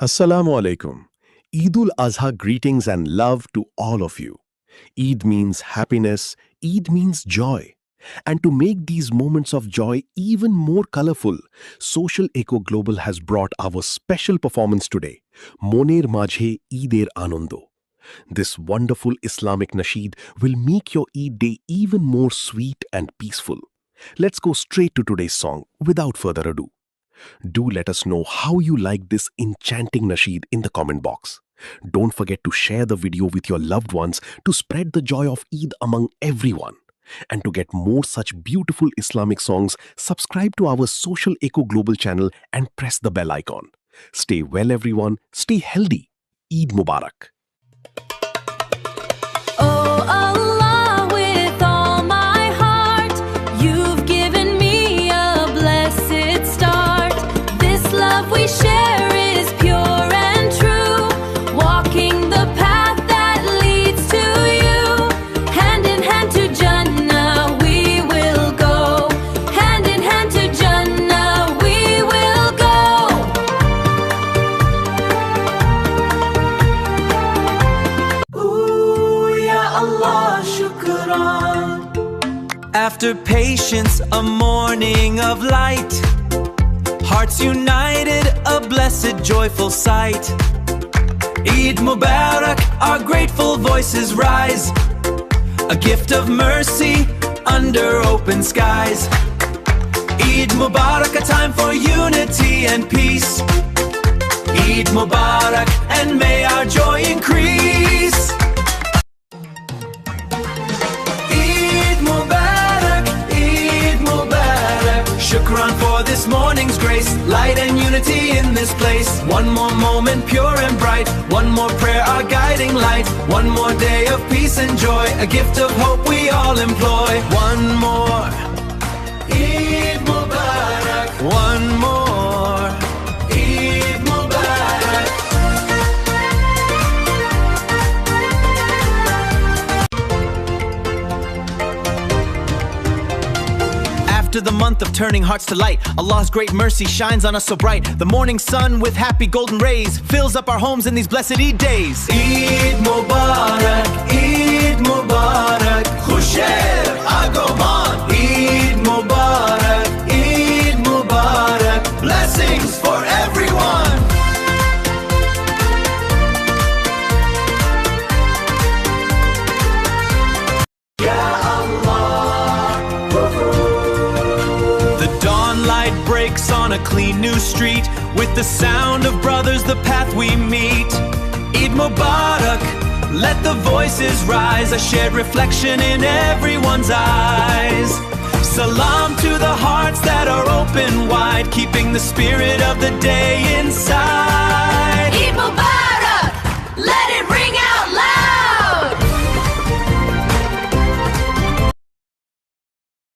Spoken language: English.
Assalamu alaikum. Eidul Azha greetings and love to all of you. Eid means happiness, Eid means joy. And to make these moments of joy even more colorful, Social Eco Global has brought our special performance today, Moner Majhe Eider Anando. This wonderful Islamic Nasheed will make your Eid day even more sweet and peaceful. Let's go straight to today's song without further ado. Do let us know how you like this enchanting nasheed in the comment box. Don't forget to share the video with your loved ones to spread the joy of Eid among everyone. And to get more such beautiful Islamic songs, subscribe to our Social Eco Global channel and press the bell icon. Stay well everyone, stay healthy. Eid Mubarak. We share is pure and true, walking the path that leads to you. Hand in hand to Jannah we will go. Hand in hand to Jannah we will go. Ooh, ya Allah, shukran. After patience, a morning of light. Hearts united, a blessed, joyful sight. Eid Mubarak, our grateful voices rise. A gift of mercy under open skies. Eid Mubarak, a time for unity and peace. Eid Mubarak, and may our joy increase. Eid Mubarak, Eid Mubarak. Shukran for this morning's grace, light and unity in this place. One more moment pure and bright, one more prayer our guiding light. One more day of peace and joy, a gift of hope we all employ. One more Eid Mubarak, one more Eid Mubarak. After the month of turning hearts to light, Allah's great mercy shines on us so bright. The morning sun with happy golden rays fills up our homes in these blessed Eid days. Eid Mubarak, Eid Mubarak, Khusher Agomon. Eid Mubarak, Eid Mubarak, blessings for everyone. Breaks on a clean new street. With the sound of brothers, the path we meet. Eid Mubarak, let the voices rise. A shared reflection in everyone's eyes. Salam to the hearts that are open wide, keeping the spirit of the day inside.